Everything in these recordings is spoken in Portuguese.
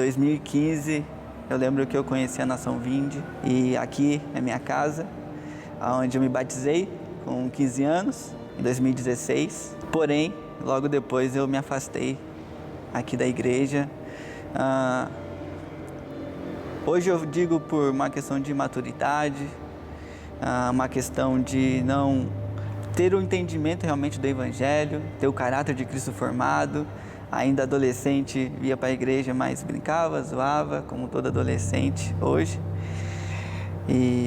2015, eu lembro que eu conheci a Nação Vinde e aqui é minha casa, onde eu me batizei com 15 anos, em 2016. Porém, logo depois eu me afastei aqui da igreja. Hoje eu digo por uma questão de maturidade, uma questão de não ter o entendimento realmente do Evangelho, ter o caráter de Cristo formado. Ainda adolescente, ia para a igreja, mas brincava, zoava, como todo adolescente hoje.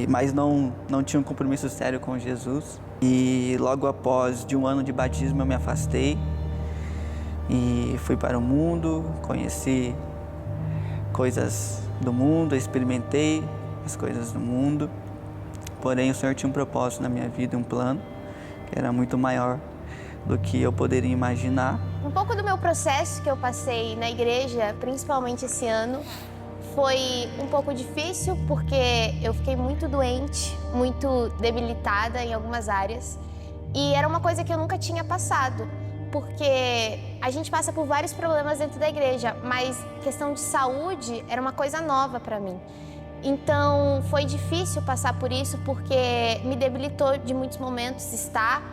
Mas não tinha um compromisso sério com Jesus. E logo após de um ano de batismo eu me afastei e fui para o mundo, conheci coisas do mundo, experimentei as coisas do mundo. Porém o Senhor tinha um propósito na minha vida, um plano que era muito maior do que eu poderia imaginar. Um pouco do meu processo que eu passei na igreja, principalmente esse ano, foi um pouco difícil porque eu fiquei muito doente, muito debilitada em algumas áreas. E era uma coisa que eu nunca tinha passado, porque a gente passa por vários problemas dentro da igreja, mas questão de saúde era uma coisa nova para mim. Então foi difícil passar por isso porque me debilitou de muitos momentos estar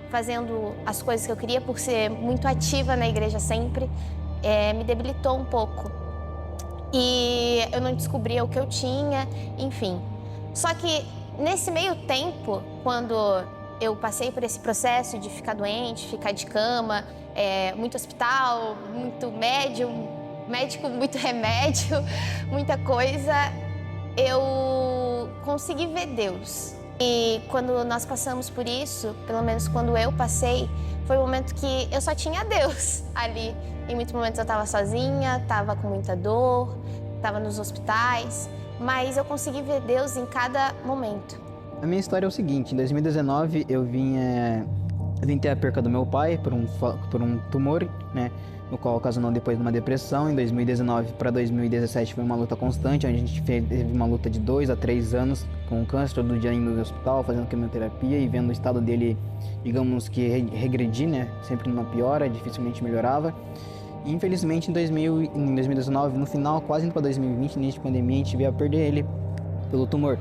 fazendo as coisas que eu queria, por ser muito ativa na igreja sempre, me debilitou um pouco. E eu não descobria o que eu tinha, enfim. Só que nesse meio tempo, quando eu passei por esse processo de ficar doente, ficar de cama, muito hospital, muito médico, muito remédio, muita coisa, eu consegui ver Deus. E quando nós passamos por isso, pelo menos quando eu passei, foi um momento que eu só tinha Deus ali. Em muitos momentos eu estava sozinha, estava com muita dor, estava nos hospitais, mas eu consegui ver Deus em cada momento. A minha história é o seguinte: em 2019 eu vim ter a perca do meu pai por um tumor, né? No qual ocasionou depois de uma depressão. Em 2019 para 2017 foi uma luta constante, onde a gente teve uma luta de 2 a 3 anos com o câncer, todo dia indo no hospital, fazendo quimioterapia e vendo o estado dele, digamos que regredir, né? Sempre numa piora, dificilmente melhorava. E infelizmente em 2019, no final, quase indo para 2020, início de pandemia, a gente veio a perder ele pelo tumor.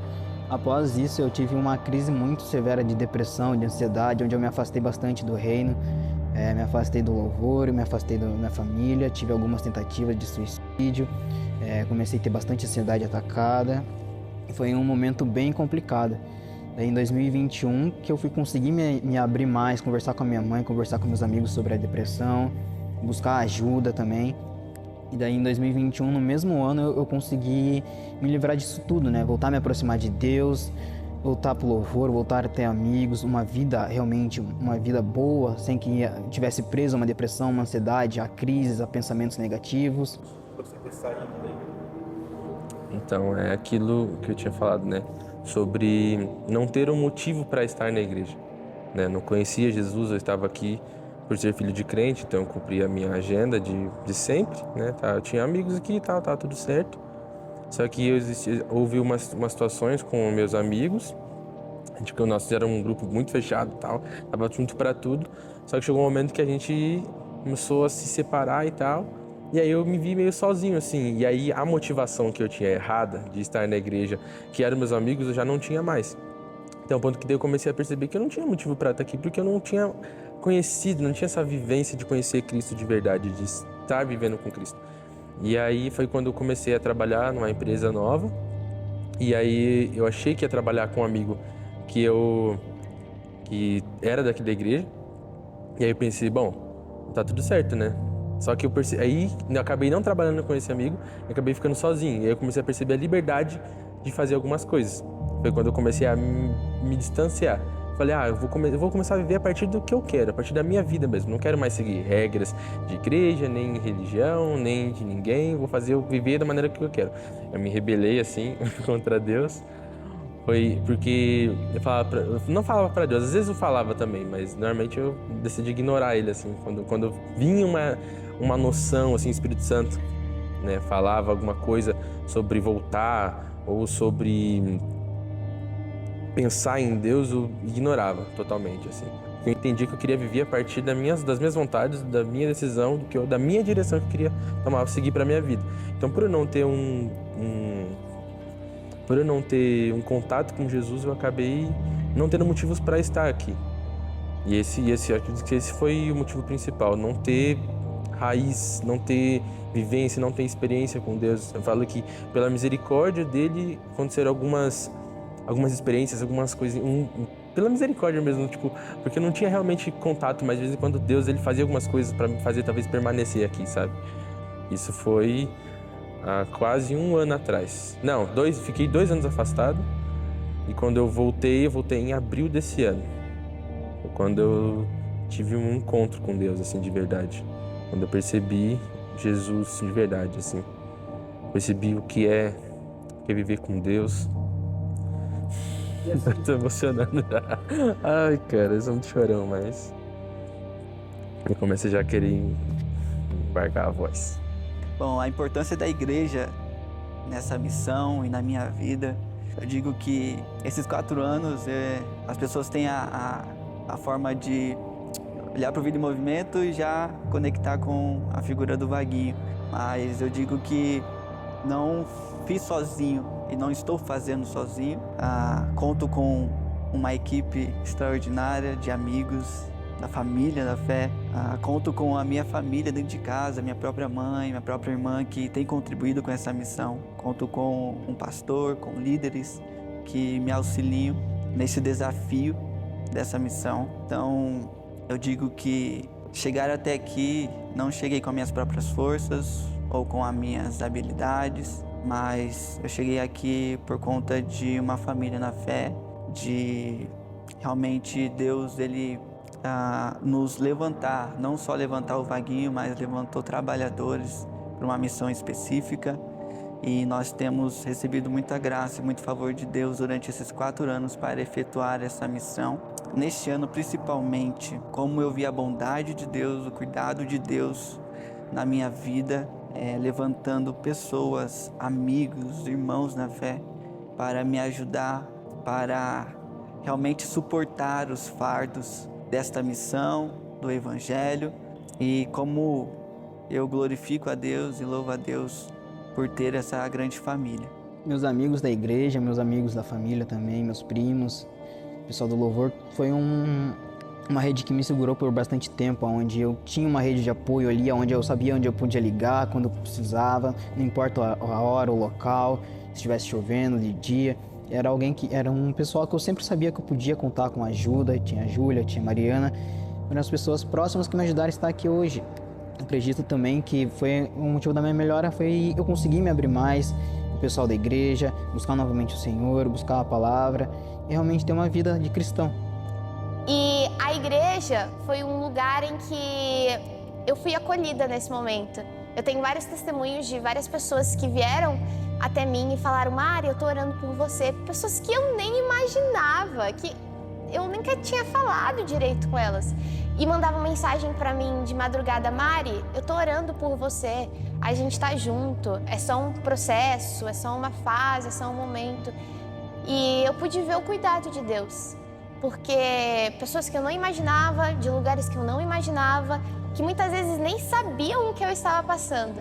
Após isso eu tive uma crise muito severa de depressão, de ansiedade, onde eu me afastei bastante do reino. Me afastei do louvor, me afastei da minha família, tive algumas tentativas de suicídio, comecei a ter bastante ansiedade atacada. Foi um momento bem complicado. Daí em 2021 que eu fui conseguir me abrir mais, conversar com a minha mãe, conversar com meus amigos sobre a depressão, buscar ajuda também. E daí em 2021, no mesmo ano, eu consegui me livrar disso tudo, né? Voltar a me aproximar de Deus, voltar pro louvor, voltar a ter amigos, uma vida boa, sem que tivesse preso a uma depressão, uma ansiedade, a crises, a pensamentos negativos. Então, é aquilo que eu tinha falado, né? Sobre não ter um motivo para estar na igreja, né? Não conhecia Jesus, eu estava aqui por ser filho de crente, então eu cumpria a minha agenda de sempre, né? Eu tinha amigos aqui e tal, tudo certo. Só que houve umas situações com meus amigos, que nós era um grupo muito fechado e tal, tava junto para tudo. Só que chegou um momento que a gente começou a se separar e tal, e aí eu me vi meio sozinho, assim. E aí a motivação que eu tinha errada de estar na igreja, que eram meus amigos, eu já não tinha mais. Então, ao ponto que daí eu comecei a perceber que eu não tinha motivo para estar aqui, porque eu não tinha conhecido, não tinha essa vivência de conhecer Cristo de verdade, de estar vivendo com Cristo. E aí foi quando eu comecei a trabalhar numa empresa nova, e aí eu achei que ia trabalhar com um amigo que era daqui da igreja, e aí eu pensei, bom, tá tudo certo, né? Só que aí eu acabei não trabalhando com esse amigo, eu acabei ficando sozinho, e aí eu comecei a perceber a liberdade de fazer algumas coisas. Foi quando eu comecei a me distanciar. Falei, eu vou começar a viver a partir do que eu quero, a partir da minha vida mesmo. Não quero mais seguir regras de igreja, nem religião, nem de ninguém. Vou viver da maneira que eu quero. Eu me rebelei assim contra Deus. Foi porque eu não falava para Deus, às vezes eu falava também, mas normalmente eu decidi ignorar ele assim. Quando vinha uma noção assim, Espírito Santo, né, falava alguma coisa sobre voltar ou sobre pensar em Deus, eu ignorava totalmente, assim. Eu entendi que eu queria viver a partir das minhas vontades, da minha decisão, da minha direção que eu queria tomar, seguir para minha vida. Então, por eu não ter um contato com Jesus, eu acabei não tendo motivos para estar aqui. E eu acredito que esse foi o motivo principal, não ter raiz, não ter vivência, não ter experiência com Deus. Eu falo que pela misericórdia dele aconteceram algumas experiências, algumas coisas, pela misericórdia mesmo, tipo, porque eu não tinha realmente contato, mas de vez em quando Deus ele fazia algumas coisas para me fazer talvez permanecer aqui, sabe? Isso foi há quase 1 ano atrás. Não, fiquei 2 anos afastado e quando eu voltei em abril desse ano. Foi quando eu tive um encontro com Deus, assim, de verdade. Quando eu percebi Jesus de verdade, assim. Percebi o que é viver com Deus. Tô emocionando já. Ai, cara, eu sou muito chorão, mas eu começo já a querer embargar a voz. Bom, a importância da igreja nessa missão e na minha vida, eu digo que esses 4 anos as pessoas têm a forma de olhar para o Vida em Movimento e já conectar com a figura do Vaguinho. Mas eu digo que não fiz sozinho e não estou fazendo sozinho. Conto com uma equipe extraordinária de amigos, da família da fé. Conto com a minha família dentro de casa, minha própria mãe, minha própria irmã que tem contribuído com essa missão. Conto com um pastor, com líderes que me auxiliam nesse desafio dessa missão. Então, eu digo que chegar até aqui, não cheguei com as minhas próprias forças ou com as minhas habilidades, mas eu cheguei aqui por conta de uma família na fé, de realmente Deus, ele nos levantar, não só levantar o Vaguinho, mas levantou trabalhadores para uma missão específica. E nós temos recebido muita graça e muito favor de Deus durante esses 4 anos para efetuar essa missão. Neste ano, principalmente, como eu vi a bondade de Deus, o cuidado de Deus na minha vida, levantando pessoas, amigos, irmãos na fé, para me ajudar, para realmente suportar os fardos desta missão, do Evangelho. E como eu glorifico a Deus e louvo a Deus por ter essa grande família. Meus amigos da igreja, meus amigos da família também, meus primos, o pessoal do louvor, foi uma rede que me segurou por bastante tempo, onde eu tinha uma rede de apoio ali, onde eu sabia onde eu podia ligar, quando eu precisava, não importa a hora, o local, se estivesse chovendo, de dia. Era um pessoal que eu sempre sabia que eu podia contar com ajuda. Tinha a Júlia, tinha a Mariana, eram as pessoas próximas que me ajudaram a estar aqui hoje. Acredito também que foi um motivo da minha melhora, foi eu conseguir me abrir mais com o pessoal da igreja, buscar novamente o Senhor, buscar a palavra e realmente ter uma vida de cristão. E a igreja foi um lugar em que eu fui acolhida nesse momento. Eu tenho vários testemunhos de várias pessoas que vieram até mim e falaram: Mari, eu tô orando por você. Pessoas que eu nem imaginava, que eu nunca tinha falado direito com elas. E mandavam mensagem pra mim de madrugada: Mari, eu tô orando por você, a gente tá junto, é só um processo, é só uma fase, é só um momento. E eu pude ver o cuidado de Deus, porque pessoas que eu não imaginava, de lugares que eu não imaginava, que muitas vezes nem sabiam o que eu estava passando,